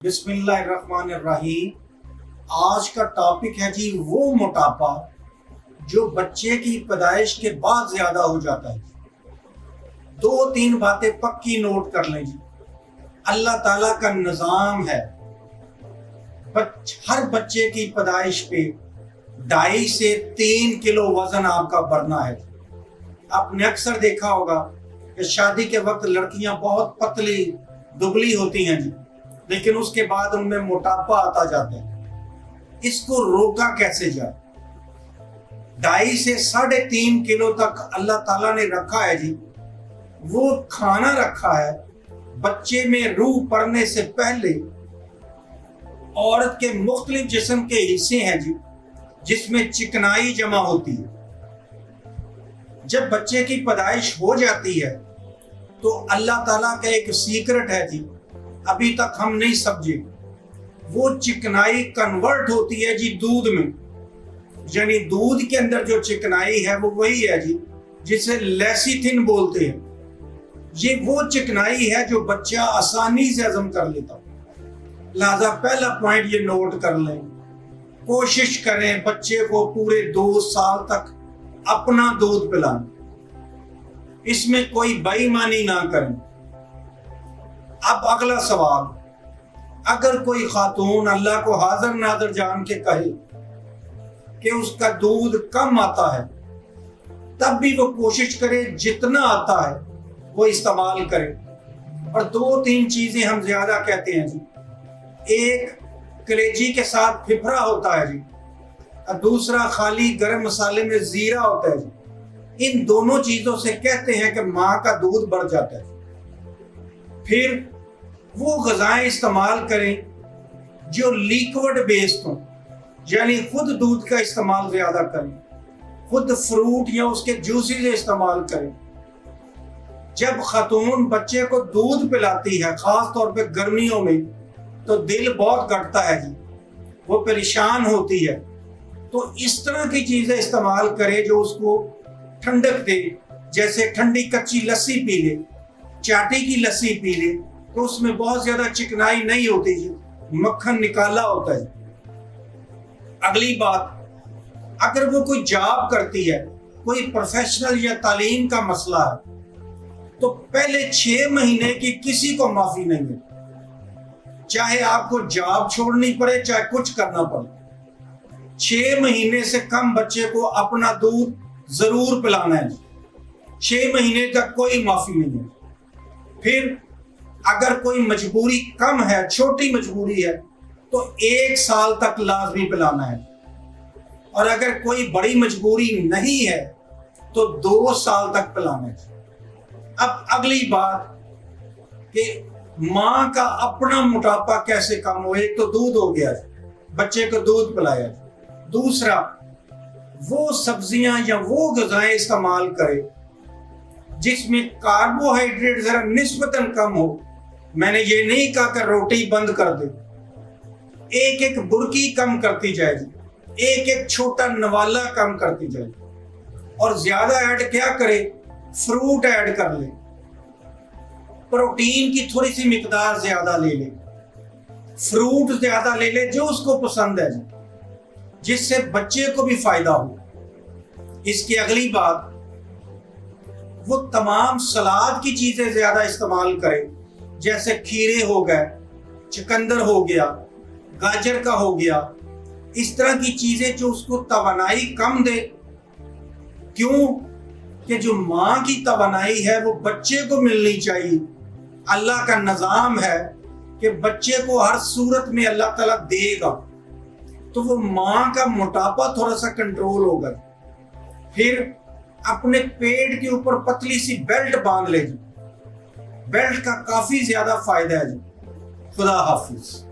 بسم اللہ الرحمن الرحیم۔ آج کا ٹاپک ہے جی وہ موٹاپا جو بچے کی پیدائش کے بعد زیادہ ہو جاتا ہے۔ دو تین باتیں پکی نوٹ کر لیں جی۔ اللہ تعالیٰ کا نظام ہے، ہر بچے کی پیدائش پہ 2.5 سے 3 کلو وزن آپ کا بڑھنا ہے۔ آپ نے اکثر دیکھا ہوگا کہ شادی کے وقت لڑکیاں بہت پتلی دبلی ہوتی ہیں جی، لیکن اس کے بعد ان میں موٹاپا آتا جاتا ہے۔ اس کو روکا کیسے جائے؟ 2.5 سے 3.5 کلو تک اللہ تعالیٰ نے رکھا ہے جی۔ وہ کھانا رکھا ہے بچے میں روح پڑنے سے پہلے۔ عورت کے مختلف جسم کے حصے ہیں جی جس میں چکنائی جمع ہوتی ہے۔ جب بچے کی پیدائش ہو جاتی ہے تو اللہ تعالیٰ کا ایک سیکرٹ ہے جی، ابھی تک ہم نہیں سمجھے۔ وہ چکنائی کنورٹ ہوتی ہے جی دودھ میں، یعنی دودھ کے اندر جو چکنائی ہے وہ وہی ہے جی جسے لیسیتھن بولتے ہیں۔ یہ وہ چکنائی ہے جو بچہ آسانی سے ہضم کر لیتا۔ لہذا پہلا پوائنٹ یہ نوٹ کر لیں، کوشش کریں بچے کو پورے 2 سال تک اپنا دودھ پلائیں، اس میں کوئی بے ایمانی نہ کریں۔ اب اگلا سوال، اگر کوئی خاتون اللہ کو حاضر ناظر جان کے کہے کہ اس کا دودھ کم آتا ہے، تب بھی وہ کوشش کرے جتنا آتا ہے وہ استعمال کرے۔ اور 2-3 چیزیں ہم زیادہ کہتے ہیں جی۔ ایک کلیجی کے ساتھ پھپھرا ہوتا ہے جی، اور دوسرا خالی گرم مسالے میں زیرہ ہوتا ہے جی۔ ان دونوں چیزوں سے کہتے ہیں کہ ماں کا دودھ بڑھ جاتا ہے۔ پھر وہ غذائیں استعمال کریں جو لیکوڈ بیسڈ ہوں، یعنی خود دودھ کا استعمال زیادہ کریں، خود فروٹ یا اس کے جوسز استعمال کریں۔ جب خاتون بچے کو دودھ پلاتی ہے، خاص طور پہ گرمیوں میں، تو دل بہت گھٹتا ہے جی، وہ پریشان ہوتی ہے۔ تو اس طرح کی چیزیں استعمال کرے جو اس کو ٹھنڈک دے، جیسے ٹھنڈی کچی لسی پی لے، چاٹی کی لسی پی لے، تو اس میں بہت زیادہ چکنائی نہیں ہوتی جی، مکھن نکالا ہوتا ہے۔ اگلی بات، اگر وہ کوئی جاب کرتی ہے، کوئی پروفیشنل یا تعلیم کا مسئلہ ہے، تو پہلے 6 مہینے کی کسی کو معافی نہیں ہے، چاہے آپ کو جاب چھوڑنی پڑے چاہے کچھ کرنا پڑے۔ 6 مہینے سے کم بچے کو اپنا دودھ ضرور پلانا ہے، 6 مہینے تک کوئی معافی نہیں ہے۔ پھر اگر کوئی مجبوری کم ہے، چھوٹی مجبوری ہے، تو 1 سال تک لازمی پلانا ہے، اور اگر کوئی بڑی مجبوری نہیں ہے تو 2 سال تک پلانا ہے۔ اب اگلی بات کہ ماں کا اپنا موٹاپا کیسے کم ہو۔ ایک تو دودھ ہو گیا، بچے کو دودھ پلایا۔ دوسرا، وہ سبزیاں یا وہ غذائیں استعمال کرے جس میں کاربوہائیڈریٹ ذرا نسبتاً کم ہو۔ میں نے یہ نہیں کہا کہ روٹی بند کر دے، ایک برکی کم کرتی جائے گی، ایک چھوٹا نوالا کم کرتی جائے گی، اور زیادہ ایڈ کیا کرے، فروٹ ایڈ کر لے، پروٹین کی تھوڑی سی مقدار زیادہ لے لے، فروٹ زیادہ لے لے جو اس کو پسند ہے جی، جس سے بچے کو بھی فائدہ ہو۔ اس کی اگلی بات، وہ تمام سلاد کی چیزیں زیادہ استعمال کرے، جیسے کھیرے ہو گئے، چقندر ہو گیا، گاجر کا ہو گیا، اس طرح کی چیزیں جو اس کو توانائی کم دے۔ کیوں کہ جو ماں کی توانائی ہے وہ بچے کو ملنی چاہیے۔ اللہ کا نظام ہے کہ بچے کو ہر صورت میں اللہ تعالیٰ دے گا، تو وہ ماں کا موٹاپا تھوڑا سا کنٹرول ہوگا۔ پھر اپنے پیٹ کے اوپر پتلی سی بیلٹ باندھ لے جی، بیلٹ کا کافی زیادہ فائدہ ہے جی۔ خدا حافظ۔